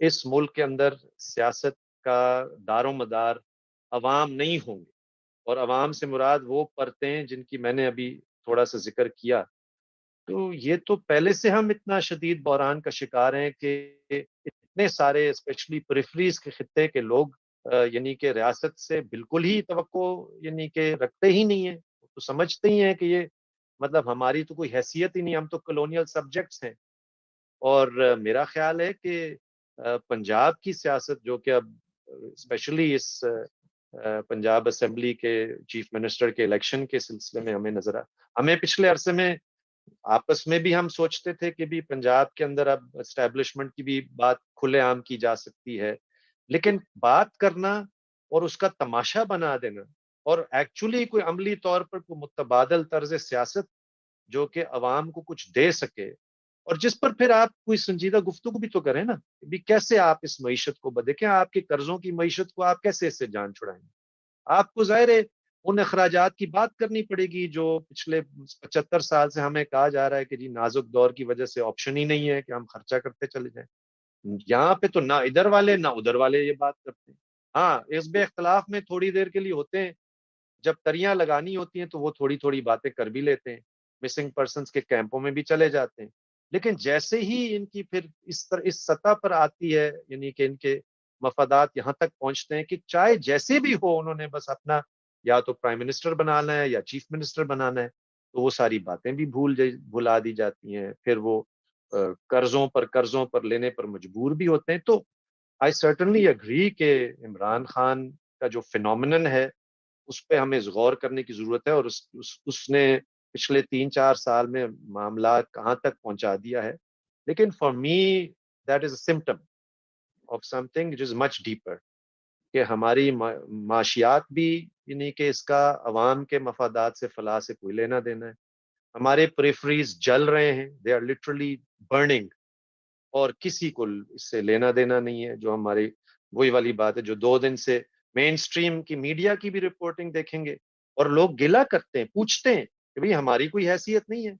اس ملک کے اندر سیاست کا دار و مدار عوام نہیں ہوں گے، اور عوام سے مراد وہ پرتیں جن کی میں نے ابھی تھوڑا سا ذکر کیا، تو یہ تو پہلے سے ہم اتنا شدید بحران کا شکار ہیں کہ اتنے سارے اسپیشلی پریفریز کے خطے کے لوگ یعنی کہ ریاست سے بالکل ہی توقع یعنی کہ رکھتے ہی نہیں ہیں، تو سمجھتے ہی ہیں کہ یہ مطلب ہماری تو کوئی حیثیت ہی نہیں، ہم تو کلونیل سبجیکٹس ہیں۔ اور میرا خیال ہے کہ پنجاب کی سیاست جو کہ اب اسپیشلی اس پنجاب اسمبلی کے چیف منسٹر کے الیکشن کے سلسلے میں ہمیں نظر ہمیں پچھلے عرصے میں آپس میں بھی ہم سوچتے تھے کہ بھی پنجاب کے اندر اب اسٹیبلشمنٹ کی بھی بات کھلے عام کی جا سکتی ہے، لیکن بات کرنا اور اس کا تماشا بنا دینا اور ایکچولی کوئی عملی طور پر کوئی متبادل طرز سیاست جو کہ عوام کو کچھ دے سکے، اور جس پر پھر آپ کوئی سنجیدہ گفتگو بھی تو کریں نا بھی کیسے آپ اس معیشت کو دیکھیں، آپ کے قرضوں کی معیشت کو آپ کیسے اس سے جان چھڑائیں گے؟ آپ کو ظاہر ہے ان اخراجات کی بات کرنی پڑے گی جو پچھلے 75 سال سے ہمیں کہا جا رہا ہے کہ جی نازک دور کی وجہ سے آپشن ہی نہیں ہے کہ ہم خرچہ کرتے چلے جائیں۔ یہاں پہ تو نہ ادھر والے نہ ادھر والے یہ بات کرتے ہیں۔ ہاں اس بے اختلاف میں تھوڑی دیر کے لیے ہوتے ہیں، جب تریاں لگانی ہوتی ہیں تو وہ تھوڑی تھوڑی باتیں کر بھی لیتے ہیں، مسنگ پرسنس کے کیمپوں میں بھی چلے جاتے ہیں، لیکن جیسے ہی ان کی پھر اس سطح پر آتی ہے یعنی کہ ان کے مفادات یہاں تک پہنچتے ہیں کہ چاہے جیسے بھی ہو انہوں نے بس اپنا یا تو پرائم منسٹر بنانا ہے یا چیف منسٹر بنانا ہے، تو وہ ساری باتیں بھی بھلا دی جاتی ہیں، پھر وہ قرضوں پر لینے پر مجبور بھی ہوتے ہیں۔ تو آئی سرٹنلی اگری کہ عمران خان کا جو فینومینن ہے اس پہ ہمیں غور کرنے کی ضرورت ہے، اور اس نے پچھلے 3-4 سال میں معاملات کہاں تک پہنچا دیا ہے، لیکن for me that is a symptom of some thing which is much deeper, کہ ہماری معاشیات بھی یعنی کہ اس کا عوام کے مفادات سے فلاح سے کوئی لینا دینا ہے، ہمارے پریفریز جل رہے ہیں، دے آر لٹرلی برننگ، اور کسی کو اس سے لینا دینا نہیں ہے۔ جو ہماری وہی والی بات ہے جو 2 دن سے مین سٹریم کی میڈیا کی بھی رپورٹنگ دیکھیں گے، اور لوگ گلا کرتے ہیں، پوچھتے ہیں کہ بھئی ہماری کوئی حیثیت نہیں ہے،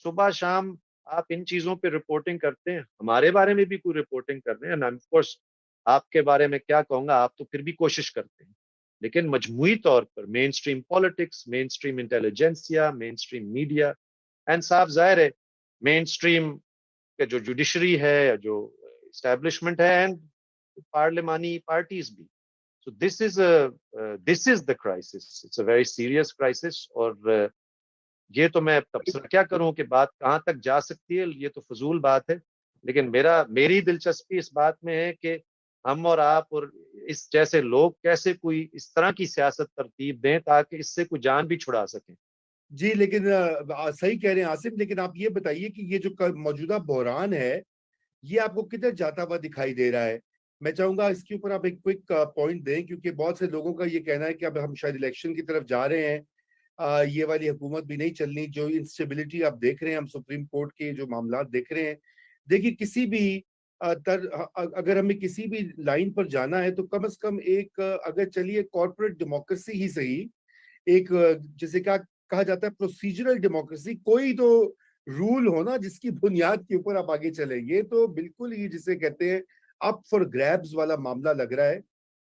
صبح شام آپ ان چیزوں پہ رپورٹنگ کرتے ہیں، ہمارے بارے میں بھی کوئی رپورٹنگ کر رہے ہیں، آف کورس آپ کے بارے میں کیا کہوں گا، آپ تو پھر بھی کوشش کرتے ہیں، لیکن مجموعی طور پر mainstream politics, mainstream intelligentsia, mainstream media, and صاف ظاہر ہے مین سٹریم کہ جو جوڈیشری ہے یا جو اسٹیبلشمنٹ ہے اینڈ پارلیمانی پارٹیز بھی، so this is the crisis, it's a very serious crisis، اور یہ تو میں تبصرہ کیا کروں کہ بات کہاں تک جا سکتی ہے، یہ تو فضول بات ہے، لیکن میری دلچسپی اس بات میں ہے کہ ہم اور آپ اور اس جیسے لوگ کیسے کوئی اس طرح کی سیاست ترتیب دیں تاکہ اس سے کوئی جان بھی چھڑا سکیں۔ جی لیکن صحیح کہہ رہے ہیں آصف، لیکن آپ یہ بتائیے کہ یہ جو موجودہ بحران ہے یہ آپ کو کدھر جاتا ہوا دکھائی دے رہا ہے؟ میں چاہوں گا اس کے اوپر آپ ایک کوئک پوائنٹ دیں، کیونکہ بہت سے لوگوں کا یہ کہنا ہے کہ اب ہم شاید الیکشن کی طرف جا رہے ہیں، یہ والی حکومت بھی نہیں چلنی، جو انسٹیبلٹی آپ دیکھ رہے ہیں، ہم سپریم کورٹ کے جو معاملات دیکھ رہے ہیں، دیکھیے کسی بھی اگر ہمیں کسی بھی لائن پر جانا ہے تو کم از کم ایک اگر چلیے کارپوریٹ ڈیموکریسی ہی صحیح، ایک جسے کہا جاتا ہے پروسیجرل ڈیموکریسی، کوئی تو رول ہونا جس کی بنیاد کے اوپر آپ آگے چلیں، یہ تو بالکل ہی جسے کہتے ہیں اپ فار گریبز والا معاملہ لگ رہا ہے،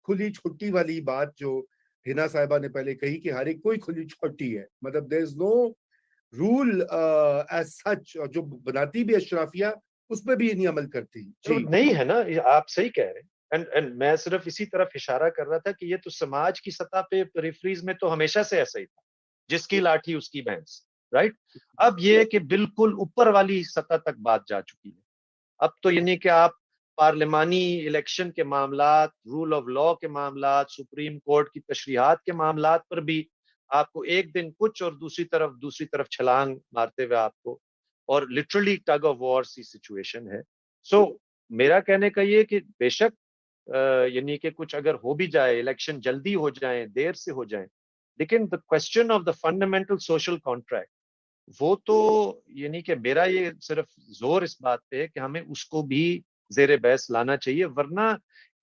کھلی چھٹی والی بات جو ہنا صاحبہ نے پہلے کہی کہ ہر ایک کوئی کھلی چھٹی ہے، مطلب دیر از نو رول ایز سچ، اور جو بناتی بھی اشرافیہ اس پہ بھی یہ نہیں عمل کرتی۔ جی نہیں ہے نا، آپ صحیح کہہ رہے ہیں، and میں صرف اسی طرف اشارہ کر رہا تھا کہ یہ تو سماج کی سطح پہ پریفریز میں تو ہمیشہ سے ایسا ہی تھا، جس کی لاٹھی اس کی بھینس، رائٹ؟ اب یہ کہ بالکل اوپر والی سطح تک بات جا چکی ہے، اب تو یعنی کہ آپ پارلیمانی الیکشن کے معاملات، رول آف لا کے معاملات، سپریم کورٹ کی تشریحات کے معاملات پر بھی آپ کو ایک دن کچھ اور دوسری طرف چھلانگ مارتے ہوئے آپ کو، اور لٹرلی ٹگ آف وار سی سچویشن ہے۔ سو میرا کہنے کا یہ کہ بے شک یعنی کہ کچھ اگر ہو بھی جائے، الیکشن جلدی ہو جائیں، دیر سے ہو جائیں، لیکن the question of the fundamental social contract وہ تو یعنی کہ میرا یہ صرف زور اس بات پہ ہے کہ ہمیں اس کو بھی زیر بحث لانا چاہیے، ورنہ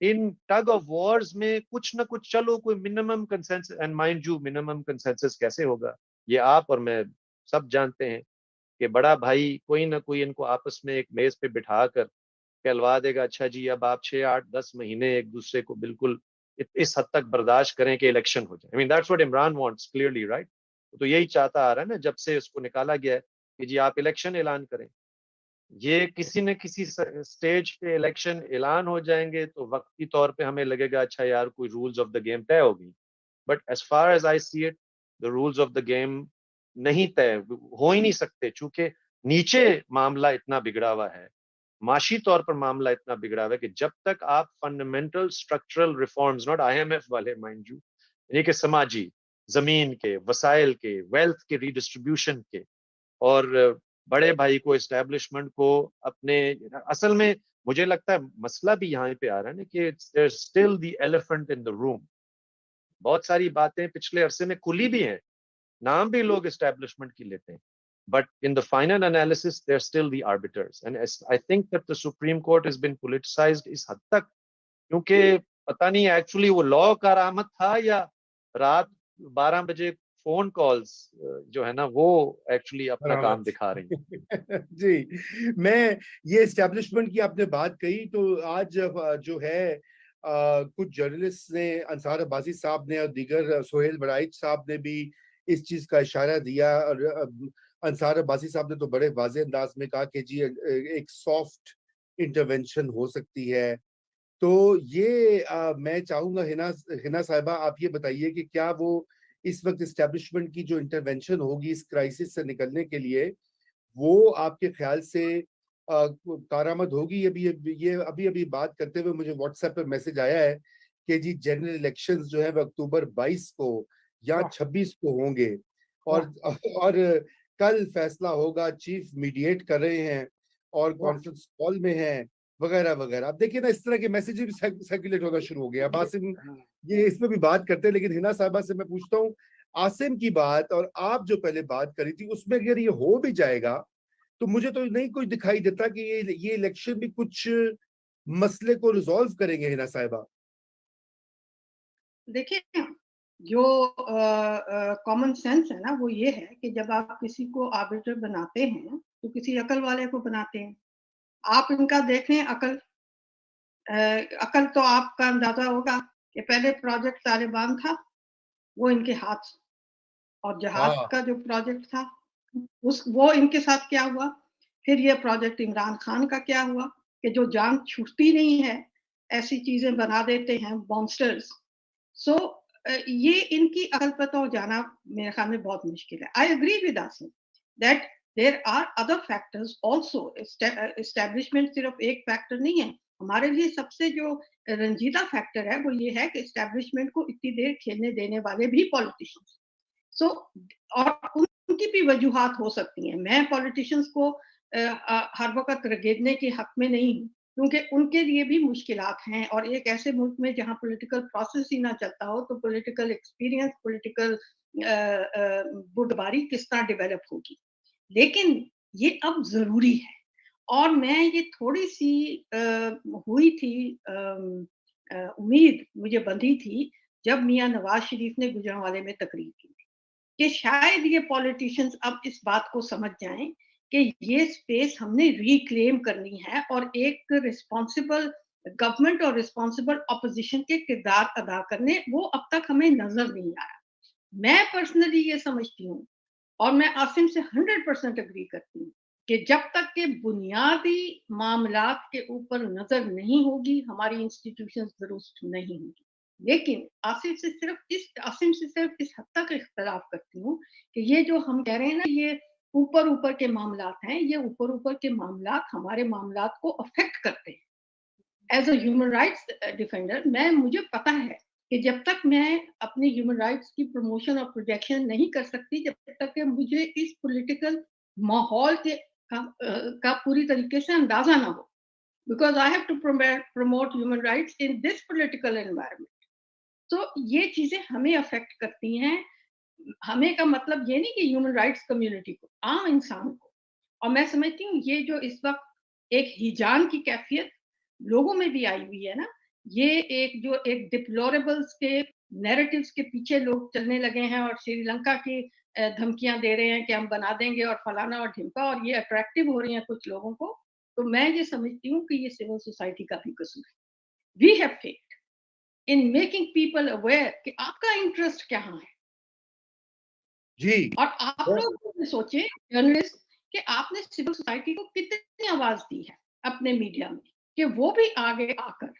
ان ٹگ آف وارز میں کچھ نہ کچھ چلو کوئی minimum consensus, and mind you minimum consensus کیسے ہوگا، یہ آپ اور میں سب جانتے ہیں کہ بڑا بھائی کوئی نہ کوئی ان کو آپس میں ایک میز پہ بٹھا کر کہلوا دے گا اچھا جی اب آپ 6 8 10 مہینے ایک دوسرے کو بالکل اس حد تک برداشت کریں کہ الیکشن ہو جائے. I mean that's what Imran wants clearly, right? تو یہی چاہتا آ رہا ہے نا جب سے اس کو نکالا گیا ہے کہ جی آپ الیکشن اعلان کریں. یہ کسی نہ کسی سٹیج پہ الیکشن اعلان ہو جائیں گے تو وقتی طور پہ ہمیں لگے گا اچھا یار کوئی رولز آف دا گیم طے ہو گئی. But as far as I see it the rules of the game نہیں طے ہو ہی نہیں سکتے, چونکہ نیچے معاملہ اتنا بگڑا ہوا ہے, معاشی طور پر معاملہ اتنا بگڑا ہوا ہے کہ جب تک آپ fundamental structural reforms, not I M F والے مائنڈ یو, یعنی کہ سماجی, زمین کے, وسائل کے, ویلتھ کے ریڈسٹریبیوشن کے, اور بڑے بھائی کو, اسٹیبلشمنٹ کو اپنے, اصل میں مجھے لگتا ہے مسئلہ بھی یہاں پہ آ رہا ہے نا کہ still the elephant in the room. بہت ساری باتیں پچھلے عرصے میں کھلی بھی ہیں, نام بھی لوگ اسٹیبلشمنٹ کی لیتے ہیں, but in the final analysis they're still the arbiters, and I think that the Supreme Court has been politicized اس حد تک, کیونکہ پتہ نہیں ایکچولی وہ لا کارآمد تھا یا رات 12 بجے فون کالز جو ہے نا وہ ایکچولی اپنا کام دکھا رہی ہیں. جی, میں یہ اسٹیبلشمنٹ کی آپ نے بات کہی تو آج جو ہے کچھ جرنلسٹ نے, انصار عباسی صاحب نے اور دیگر, سہیل بڑائچ صاحب نے بھی اس چیز کا اشارہ دیا, اور انصار عباسی صاحب نے تو بڑے واضح انداز میں کہا کہ جی ایک سافٹ انٹرونشن ہو سکتی ہے. تو یہ میں چاہوں گا ہنا صاحبہ آپ یہ بتائیے کہ کیا وہ اس وقت اسٹیبلشمنٹ کی جو انٹرونشن ہوگی اس کرائسس سے نکلنے کے لیے, وہ آپ کے خیال سے کارآمد ہوگی؟ ابھی بات کرتے ہوئے مجھے واٹس ایپ پہ میسج آیا ہے کہ جی جنرل الیکشنز جو ہیں وہ اکتوبر 22 کو یا 26 کو ہوں گے, اور کل فیصلہ ہوگا, چیف میڈیٹ کر رہے ہیں اور کانفرنس کال میں ہیں وغیرہ وغیرہ. اب دیکھیے نا اس طرح کے میسیجز بھی سرکولیٹ ہونا شروع ہو گیا. عاصم یہ اس میں بھی بات کرتے ہیں, لیکن ہنا صاحبہ سے میں پوچھتا ہوں, عاصم کی بات اور آپ جو پہلے بات کری تھی اس میں اگر یہ ہو بھی جائے گا تو مجھے تو نہیں کچھ دکھائی دیتا کہ یہ الیکشن بھی کچھ مسئلے کو ریزالو کریں گے. ہنا صاحبہ دیکھیں, جو کامن سینس ہے نا وہ یہ ہے کہ جب آپ کسی کو آربیٹر بناتے ہیں تو کسی عقل والے کو بناتے ہیں. آپ ان کا دیکھیں عقل تو آپ کا اندازہ ہوگا کہ پہلے پروجیکٹ طالبان تھا وہ ان کے ہاتھ, اور جہاد کا جو پروجیکٹ تھا وہ ان کے ساتھ کیا ہوا, پھر یہ پروجیکٹ عمران خان کا کیا ہوا کہ جو جان چھوٹتی نہیں ہے ایسی چیزیں بنا دیتے ہیں مانسٹرز. سو یہ ان کی عقل پتہ ہو جانا میرے خیال میں بہت مشکل ہے. I agree with Asim that there are other factors also. Establishment صرف ایک فیکٹر نہیں ہے. ہمارے لیے سب سے جو رنجیدہ فیکٹر ہے وہ یہ ہے کہ اسٹیبلشمنٹ کو اتنی دیر کھیلنے دینے والے بھی پالیٹیشنز. سو اور ان کی بھی وجوہات ہو سکتی ہیں. میں پالیٹیشنز کو ہر وقت رگیدنے کے حق میں نہیں ہوں, کیونکہ ان کے لیے بھی مشکلات ہیں, اور ایک ایسے ملک میں جہاں پولیٹیکل پروسیس ہی نہ چلتا ہو تو پولیٹیکل ایکسپیرینس, پولیٹیکل بردباری کس طرح ڈیولپ ہوگی. لیکن یہ اب ضروری ہے, اور میں یہ تھوڑی سی ہوئی تھی امید مجھے بندھی تھی جب میاں نواز شریف نے گجرانوالے میں تقریر کی کہ شاید یہ پولیٹیشنز اب اس بات کو سمجھ جائیں کہ یہ سپیس ہم نے ریکلیم کرنی ہے, اور ایک رسپانسبل گورنمنٹ اور رسپانسبل اپوزیشن کے کردار ادا کرنے, وہ اب تک ہمیں نظر نہیں آیا. میں پرسنلی یہ سمجھتی ہوں, اور میں عاصم سے 100% اگری کرتی ہوں کہ جب تک کہ بنیادی معاملات کے اوپر نظر نہیں ہوگی ہماری انسٹیٹیوشنز درست نہیں ہوگی. لیکن عاصم سے صرف اس حد تک اختلاف کرتی ہوں کہ یہ جو ہم کہہ رہے ہیں نا یہ اوپر کے معاملات ہیں, یہ اوپر کے معاملات ہمارے معاملات کو افیکٹ کرتے ہیں. As a human rights defender مجھے پتا ہے کہ جب تک میں اپنی ہیومن رائٹس کی پروموشن اور پروجیکشن نہیں کر سکتی جب تک کہ مجھے اس پولیٹیکل ماحول کا پوری طریقے سے اندازہ نہ ہو, because I have to promote human rights in this political environment. تو یہ چیزیں ہمیں افیکٹ کرتی ہیں. ہمیں کا مطلب یہ نہیں کہ ہیومن رائٹس کمیونٹی کو, عام انسان کو. اور میں سمجھتی ہوں یہ جو اس وقت ایک ہیجان کی کیفیت لوگوں میں بھی آئی ہوئی ہے نا, یہ ایک ڈپلوریبلز کے نیریٹیوز کے پیچھے لوگ چلنے لگے ہیں, اور سری لنکا کی دھمکیاں دے رہے ہیں کہ ہم بنا دیں گے اور فلانا اور ڈھمکا, اور یہ اٹریکٹیو ہو رہی ہیں کچھ لوگوں کو. تو میں یہ سمجھتی ہوں کہ یہ سول سوسائٹی کا بھی قصور ہے. We have failed in making people aware کہ آپ کا انٹرسٹ کہاں ہے. جی اور آپ لوگ سوچیں جرنلسٹ کہ آپ نے سول سوسائٹی کو کتنی آواز دی ہے اپنے میڈیا میں کہ وہ بھی آگے آ کر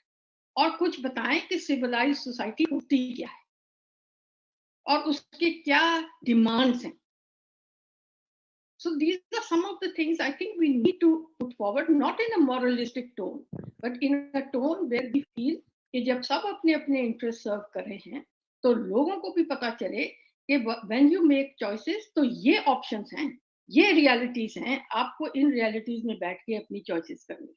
اور کچھ بتائیں کہ سویلائز سوسائٹی ہوتی کیا ہے اور اس کے کیا ڈیمانڈز ہیں. So these are some of the things I think we need to put forward, not in a moralistic tone, but in a tone where we feel کہ جب سب اپنے اپنے انٹرسٹ سرو کر رہے ہیں تو لوگوں کو بھی پتا چلے کہ when you make choices تو یہ آپشنز ہیں, یہ ریالٹیز ہیں, آپ کو ان ریالٹیز میں بیٹھ کے اپنی چوائسیز کرنی.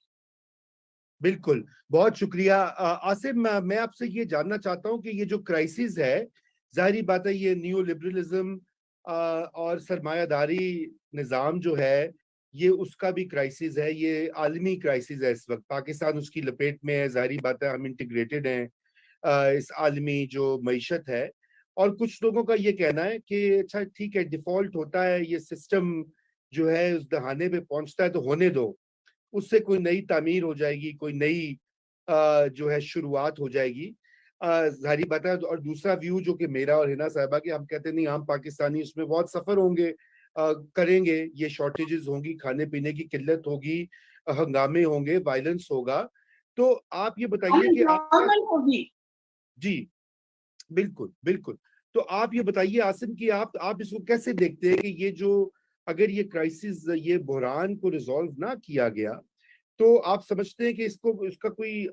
بالکل, بہت شکریہ. عاصم, میں آپ سے یہ جاننا چاہتا ہوں کہ یہ جو کرائسس ہے, ظاہری بات ہے یہ نیو لبرلزم اور سرمایہ داری نظام جو ہے یہ اس کا بھی کرائسس ہے, یہ عالمی کرائسس ہے اس وقت. پاکستان اس کی لپیٹ میں ہے, ظاہری بات ہے ہم انٹیگریٹڈ ہیں اس عالمی جو معیشت ہے. اور کچھ لوگوں کا یہ کہنا ہے کہ اچھا ٹھیک ہے, ڈیفالٹ ہوتا ہے, یہ سسٹم جو ہے اس دہانے پہ پہنچتا ہے تو ہونے دو, اس سے کوئی نئی تعمیر ہو جائے گی, کوئی نئی جو ہے شروعات ہو جائے گی. ظاہری بات ہے. اور دوسرا ویو جو کہ میرا اور ہنا صاحبہ کہ ہم کہتے ہیں نہیں عام پاکستانی اس میں بہت سفر ہوں گے, کریں گے, یہ شارٹیجز ہوں گی, کھانے پینے کی قلت ہوگی, ہنگامے ہوں گے, وائلنس ہوگا. تو آپ یہ بتائیے کہ ہوگی. جی بالکل بالکل. تو آپ یہ بتائیے عاصم کہ آپ اس کو کیسے دیکھتے ہیں کہ یہ جو اگر یہ کرائسس, یہ بحران کو ریزالو نہ کیا گیا تو آپ سمجھتے ہیں کہ اس کا کوئی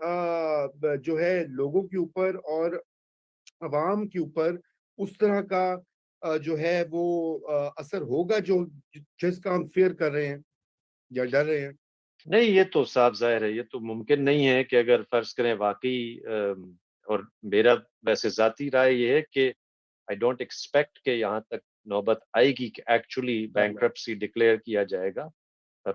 جو ہے لوگوں کے اوپر اور عوام کے اوپر اس طرح کا جو ہے وہ اثر ہوگا جو جس کا ہم فیئر کر رہے ہیں یا ڈر رہے ہیں؟ نہیں, یہ تو صاف ظاہر ہے, یہ تو ممکن نہیں ہے کہ اگر فرض کریں واقعی, اور میرا ویسے ذاتی رائے یہ ہے کہ آئی ڈونٹ ایکسپیکٹ کہ یہاں تک نوبت آئے گی کہ ایکچولی بینکرپسی ڈکلیئر کیا جائے گا.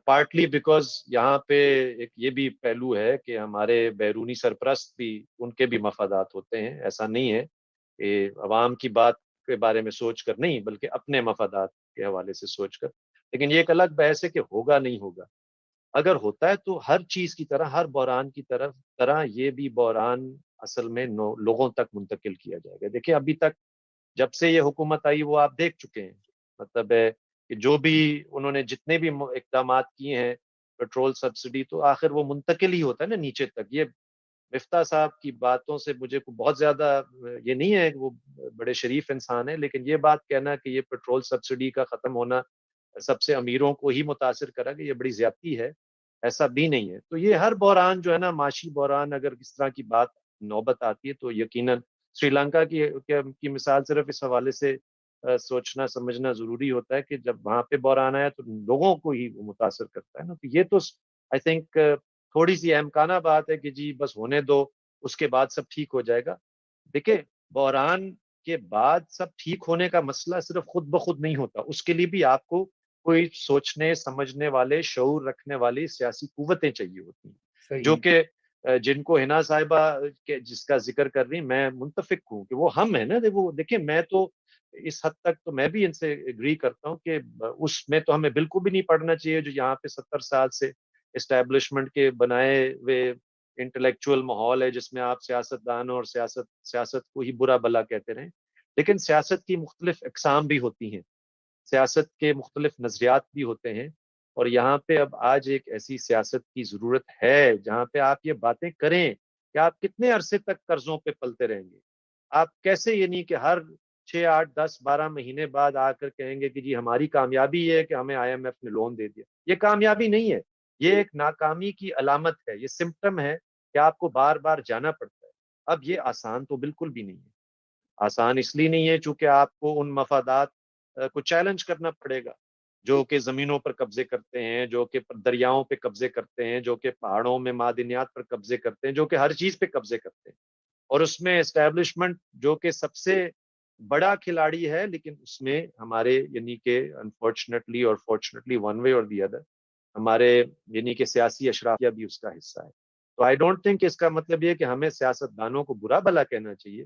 پارٹلی بیکاز یہاں پہ ایک یہ بھی پہلو ہے کہ ہمارے بیرونی سرپرست بھی, ان کے بھی مفادات ہوتے ہیں. ایسا نہیں ہے کہ عوام کی بات کے بارے میں سوچ کر نہیں, بلکہ اپنے مفادات کے حوالے سے سوچ کر. لیکن یہ ایک الگ بحث ہے کہ ہوگا نہیں ہوگا. اگر ہوتا ہے تو ہر چیز کی طرح, ہر بحران کی طرح یہ بھی بحران اصل میں لوگوں تک منتقل کیا جائے گا. دیکھیں ابھی تک جب سے یہ حکومت آئی وہ آپ دیکھ چکے ہیں, مطلب ہے کہ جو بھی انہوں نے جتنے بھی اقدامات کیے ہیں, پیٹرول سبسڈی, تو آخر وہ منتقل ہی ہوتا ہے نا نیچے تک. یہ مفتاح صاحب کی باتوں سے مجھے بہت زیادہ یہ نہیں ہے کہ وہ بڑے شریف انسان ہیں, لیکن یہ بات کہنا کہ یہ پیٹرول سبسڈی کا ختم ہونا سب سے امیروں کو ہی متاثر کرا کہ یہ بڑی زیادتی ہے, ایسا بھی نہیں ہے. تو یہ ہر بحران جو ہے نا, معاشی بحران, اگر اس طرح کی بات نوبت آتی ہے تو یقیناً سری لنکا کی مثال صرف اس حوالے سے سوچنا سمجھنا ضروری ہوتا ہے کہ جب وہاں پہ بحران آیا تو لوگوں کو ہی متاثر کرتا ہے نا. تو یہ تو آئی تھنک تھوڑی سی اہمکانہ بات ہے کہ جی بس ہونے دو, اس کے بعد سب ٹھیک ہو جائے گا. دیکھیں بحران کے بعد سب ٹھیک ہونے کا مسئلہ صرف خود بخود نہیں ہوتا, اس کے لیے بھی آپ کو کوئی سوچنے سمجھنے والے, شعور رکھنے والی سیاسی قوتیں چاہیے ہوتی ہیں, جو کہ جن کو ہنا صاحبہ جس کا ذکر کر رہی, میں منتفق ہوں کہ وہ ہم ہیں نا. وہ دیکھیں میں تو اس حد تک تو میں بھی ان سے اگری کرتا ہوں کہ اس میں تو ہمیں بالکل بھی نہیں پڑھنا چاہیے جو یہاں پہ 70 سال سے اسٹیبلشمنٹ کے بنائے ہوئے انٹلیکچوئل ماحول ہے جس میں آپ سیاستدانوں اور سیاست کو ہی برا بلا کہتے رہیں. لیکن سیاست کی مختلف اقسام بھی ہوتی ہیں, سیاست کے مختلف نظریات بھی ہوتے ہیں, اور یہاں پہ اب آج ایک ایسی سیاست کی ضرورت ہے جہاں پہ آپ یہ باتیں کریں کہ آپ کتنے عرصے تک قرضوں پہ پلتے رہیں گے. آپ کیسے یہ نہیں کہ ہر 6, 8, 10, 12 مہینے بعد آ کر کہیں گے کہ جی ہماری کامیابی یہ ہے کہ ہمیں IMF نے لون دے دیا. یہ کامیابی نہیں ہے, یہ ایک ناکامی کی علامت ہے, یہ سمپٹم ہے کہ آپ کو بار بار جانا پڑتا ہے. اب یہ آسان تو بالکل بھی نہیں ہے. آسان اس لیے نہیں ہے چونکہ آپ کو ان مفادات کو چیلنج کرنا پڑے گا جو کہ زمینوں پر قبضے کرتے ہیں, جو کہ دریاؤں پہ قبضے کرتے ہیں, جو کہ پہاڑوں میں معدنیات پر قبضے کرتے ہیں, جو کہ ہر چیز پہ قبضے کرتے ہیں. اور اس میں اسٹیبلشمنٹ جو کہ سب سے بڑا کھلاڑی ہے, لیکن اس میں ہمارے یعنی کہ انفارچونیٹلی اور فارچونیٹلی ون وے اور دی ادر ہمارے یعنی کہ سیاسی اشرافیہ بھی اس کا حصہ ہے. تو آئی ڈونٹ تھنک اس کا مطلب یہ کہ ہمیں سیاستدانوں کو برا بھلا کہنا چاہیے.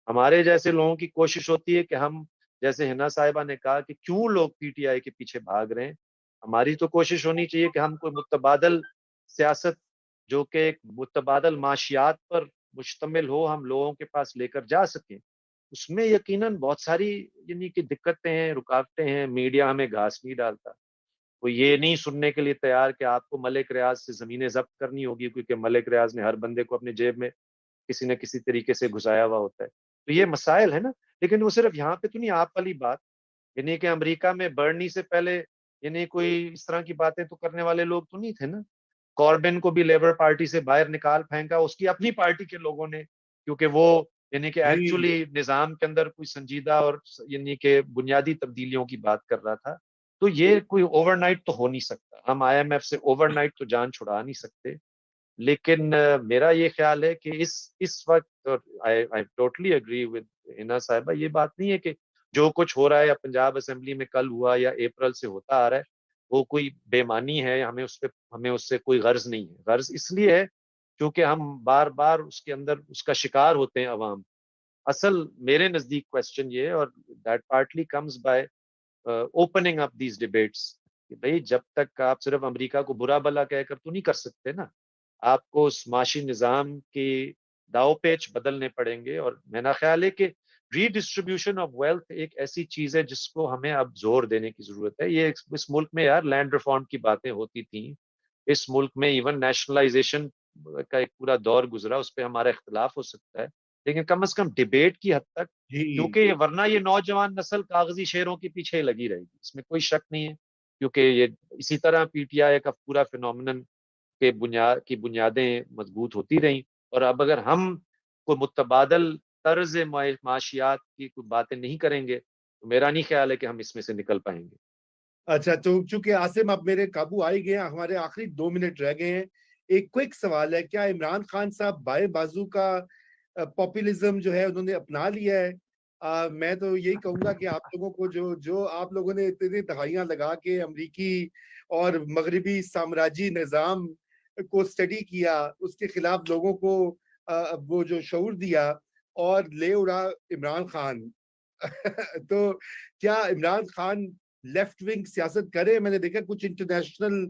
ہمارے جیسے لوگوں کی کوشش ہوتی ہے کہ ہم, جیسے ہنا صاحبہ نے کہا کہ کیوں لوگ PTI کے پیچھے بھاگ رہے ہیں, ہماری تو کوشش ہونی چاہیے کہ ہم کوئی متبادل سیاست جو کہ ایک متبادل معاشیات پر مشتمل ہو ہم لوگوں کے پاس لے کر جا سکیں، اس میں یقیناً بہت ساری یعنی کہ دقتیں ہیں، رکاوٹیں ہیں. میڈیا ہمیں گھاس نہیں ڈالتا، وہ یہ نہیں سننے کے لیے تیار کہ آپ کو ملک ریاض سے زمینیں ضبط کرنی ہوگی، کیونکہ ملک ریاض نے ہر بندے کو اپنے جیب میں کسی نہ کسی طریقے سے گھسایا ہوا ہوتا ہے. تو یہ مسائل ہے نا. لیکن وہ صرف یہاں پہ تو نہیں، آپ والی بات یعنی کہ امریکہ میں برنی سے پہلے یعنی کوئی اس طرح کی باتیں تو کرنے والے لوگ تو نہیں تھے نا. کاربن کو بھی لیبر پارٹی سے باہر نکال پھینکا اس کی اپنی پارٹی کے لوگوں نے، کیونکہ وہ یعنی کہ جی ایکچولی نظام کے اندر کوئی سنجیدہ اور یعنی کہ بنیادی تبدیلیوں کی بات کر رہا تھا. تو یہ کوئی اوور نائٹ تو ہو نہیں سکتا. ہم آئی ایم ایف سے اوور نائٹ تو جان چھڑا نہیں سکتے. لیکن میرا یہ خیال ہے کہ اس وقت I totally agree with ہنا صاحبہ، یہ بات نہیں ہے کہ جو کچھ ہو رہا ہے یا پنجاب اسمبلی میں کل ہوا یا اپریل سے ہوتا آ رہا ہے وہ کوئی بے معنی ہے. ہمیں اس سے کوئی غرض نہیں ہے. غرض اس لیے ہے کیونکہ ہم بار بار اس کے اندر اس کا شکار ہوتے ہیں عوام. اصل میرے نزدیک کوشچن یہ ہے، اور that partly comes by opening up these debates, کہ بھئی جب تک آپ صرف امریکہ کو برا بلا کہہ کر تو نہیں کر سکتے نا. آپ کو اس معاشی نظام کی داؤ پیچ بدلنے پڑیں گے. اور میرا خیال ہے کہ ری ڈسٹریبیوشن آف ویلتھ ایک ایسی چیز ہے جس کو ہمیں اب زور دینے کی ضرورت ہے. یہ اس ملک میں یار لینڈ ریفارم کی باتیں ہوتی تھیں، اس ملک میں ایون نیشنلائزیشن کا ایک پورا دور گزرا، اس پہ ہمارا اختلاف ہو سکتا ہے، لیکن کم از کم ڈیبیٹ کی حد تک، جی کیونکہ ورنہ یہ نوجوان نسل کاغذی شیروں کے پیچھے ہی لگی رہے گی، اس میں کوئی شک نہیں ہے. کیونکہ یہ اسی طرح پی ٹی آئی کا پورا فینومینن کی بنیادیں مضبوط ہوتی رہیں. اور اب اگر ہم کوئی متبادل طرز معاشیات کی کوئی باتیں نہیں کریں گے تو میرا نہیں خیال ہے کہ ہم اس میں سے نکل پائیں گے. اچھا، تو چونکہ عاصم اب میرے قابو آئی گئے ہیں، ہمارے آخری 2 منٹ رہ گئے ہیں. ایک کوئک سوال ہے، کیا عمران خان صاحب بائیں بازو کا پاپولزم جو ہے انہوں نے اپنا لیا ہے؟ میں تو یہی کہوں گا کہ آپ لوگوں کو جو آپ لوگوں نے اتنی دہائیاں لگا کے امریکی اور مغربی سامراجی نظام کو اسٹڈی کیا، اس کے خلاف لوگوں کو وہ جو شعور دیا اور لے اڑا عمران خان. تو کیا عمران خان لیفٹ ونگ سیاست کرے؟ میں نے دیکھا کچھ انٹرنیشنل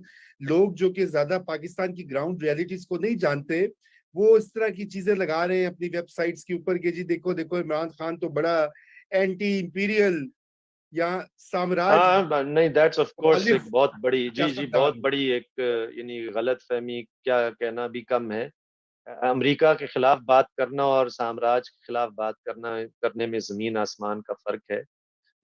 لوگ جو کہ زیادہ پاکستان کی گراؤنڈ ریالٹیز کو نہیں جانتے، وہ اس طرح کی چیزیں لگا رہے ہیں اپنی ویب سائٹس کے اوپر کہ جی دیکھو عمران خان تو بڑا اینٹی امپیریل یا سامراج ہاں نہیں، دیٹس آف کورس ایک مخالف بہت بڑی جی بہت سیاستدان. بڑی ایک یعنی غلط فہمی، کیا کہنا بھی کم ہے. امریکہ کے خلاف بات کرنا اور سامراج کے خلاف بات کرنے میں زمین آسمان کا فرق ہے.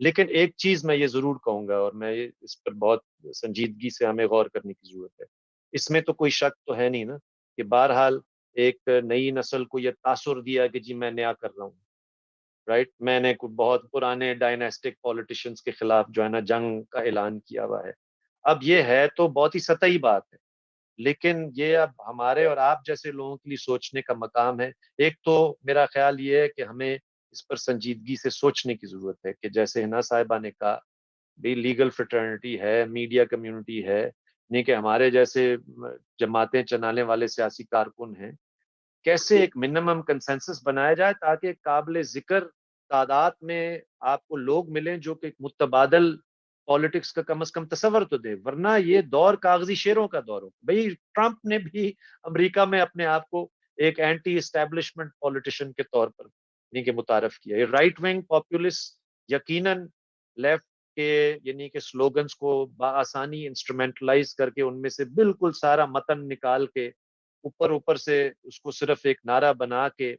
لیکن ایک چیز میں یہ ضرور کہوں گا، اور میں اس پر بہت سنجیدگی سے ہمیں غور کرنے کی ضرورت ہے. اس میں تو کوئی شک تو ہے نہیں نا کہ بہرحال ایک نئی نسل کو یہ تاثر دیا کہ جی میں نیا کر رہا ہوں، رائٹ. میں نے بہت پرانے ڈائناسٹک پولیٹیشنز کے خلاف جو ہے نا جنگ کا اعلان کیا ہوا ہے. اب یہ ہے تو بہت ہی سطحی بات ہے، لیکن یہ اب ہمارے اور آپ جیسے لوگوں کے لیے سوچنے کا مقام ہے. ایک تو میرا خیال یہ ہے کہ ہمیں اس پر سنجیدگی سے سوچنے کی ضرورت ہے کہ جیسے ہنا صاحبہ نے کہا بھی لیگل فریٹرنیٹی ہے، میڈیا کمیونٹی ہے، نہیں کہ ہمارے جیسے جماعتیں چلانے والے سیاسی کارکن ہیں، کیسے ایک منیمم کنسنسس بنایا جائے تاکہ قابل ذکر تعداد میں آپ کو لوگ ملیں جو کہ متبادل پالیٹکس کا کم از کم تصور تو دے. ورنہ یہ دور کاغذی شیروں کا دور ہو. بھئی ٹرمپ نے بھی امریکہ میں اپنے آپ کو ایک اینٹی اسٹیبلشمنٹ پولیٹیشین کے طور پر یعنی کہ متعارف کیا. یہ رائٹ ونگ پاپولسٹ یقیناً لیفٹ کے یعنی کہ سلوگنز کو بآسانی انسٹرومنٹلائز کر کے ان میں سے بالکل سارا متن نکال کے اوپر سے اس کو صرف ایک نعرہ بنا کے،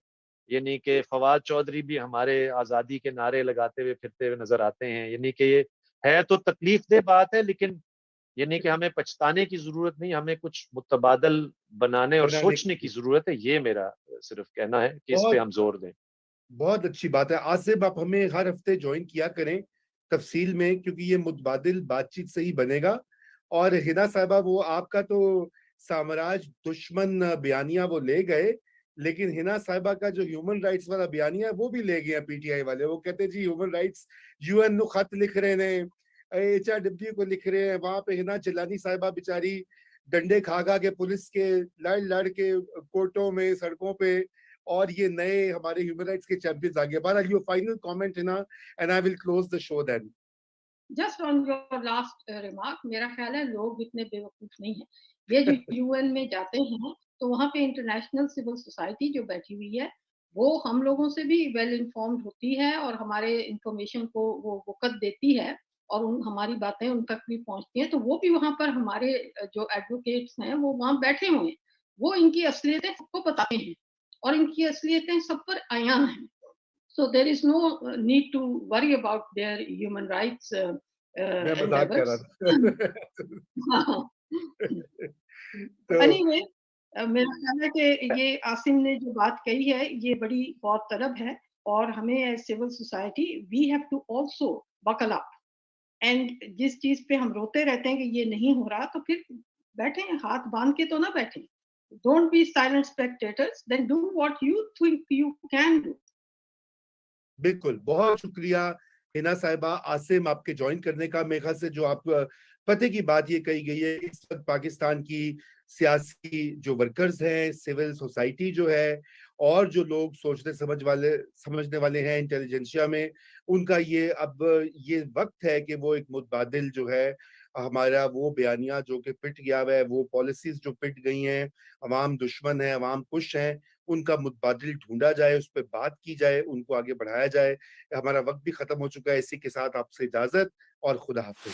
یعنی کہ فواد چودھری بھی ہمارے آزادی کے نعرے لگاتے ہوئے پھرتے ہوئے نظر آتے ہیں. یعنی کہ یہ ہے تو تکلیف دہ بات ہے، لیکن یعنی کہ ہمیں پچھتانے کی ضرورت نہیں، ہمیں کچھ متبادل بنانے اور بنانے سوچنے کی کی ضرورت ہے. یہ میرا صرف کہنا ہے کہ اس پہ بہت ہم زور دیں. بہت اچھی بات ہے. آصف آپ ہمیں ہر ہفتے جوائن کیا کریں تفصیل میں، کیونکہ یہ متبادل بات چیت سے ہی بنے گا. اور ہنا صاحبہ وہ آپ کا تو سامراج دشمن بیانیہ وہ لے گئے، لیکن ہنا صاحبہ کا جو ہیومن رائٹس والا بیانیہ ہے وہ بھی لے گئے پی ٹی آئی والے. وہ کہتے جی ہیومن رائٹس یو این نو خط لکھ رہے ہیں، ایچ آر ڈبلیو کو لکھ رہے ہیں. وہاں پہ ہنا چلانی صاحبہ بیچاری ڈنڈے کھا کے پولیس کے لڑ کے کورٹوں میں سڑکوں پہ، اور یہ نئے ہمارے ہیومن رائٹس کے چیمپئنز آگے. بہرحال your final comment Hina and I will close the show then. Just on your last remark, میرا خیال ہے لوگ اتنے بے وقوف نہیں ہیں یہ جو UN میں جاتے ہیں تو وہاں پہ انٹرنیشنل سول سوسائٹی جو بیٹھی ہوئی ہے وہ ہم لوگوں سے بھی ویل انفارمڈ ہوتی ہے اور ہمارے انفارمیشن کو وہ وقت دیتی ہے اور ہماری باتیں ان تک بھی پہنچتی ہیں. تو وہ بھی وہاں پر ہمارے جو ایڈوکیٹس ہیں وہ وہاں بیٹھے ہوئے ہیں, وہ ان کی اصلیتیں سب کو بتاتے ہیں اور ان کی اصلیتیں سب پر عیاں ہیں. So there is no need to worry about their human rights میں مذاق کر رہا endeavors. تھا. Anyway, میرا خیال ہے کہ یہ عاصم نے جو بات کہی ہے یہ بڑی غور طلب ہے اور ہمیں as civil society we have to also buckle up. And جس چیز پہ ہم روتے رہتے ہیں کہ یہ نہیں ہو رہا تو پھر بیٹھیں, ہاتھ باندھ کے تو نہ بیٹھیں. Don't be silent spectators, then do what you think you can do. بالکل, بہت شکریہ ہنا صاحبہ. عاصم, آپ کے جوائن کرنے کا میرے خیال سے جو آپ پتہ کی بات یہ کہی گئی ہے, اس وقت پاکستان کی سیاسی جو ورکرز ہیں, سول سوسائٹی جو ہے, اور جو لوگ سمجھنے والے ہیں انٹیلیجنسیا میں, ان کا یہ اب یہ وقت ہے کہ وہ ایک متبادل جو ہے ہمارا وہ بیانیہ جو کہ پٹ گیا ہے, وہ پالیسیز جو پٹ گئی ہیں, عوام دشمن ہیں, عوام خوش ہیں, ان کا متبادل ڈھونڈا جائے, اس پہ بات کی جائے, ان کو آگے بڑھایا جائے. ہمارا وقت بھی ختم ہو چکا ہے. اسی کے ساتھ آپ سے اجازت اور خدا حافظ.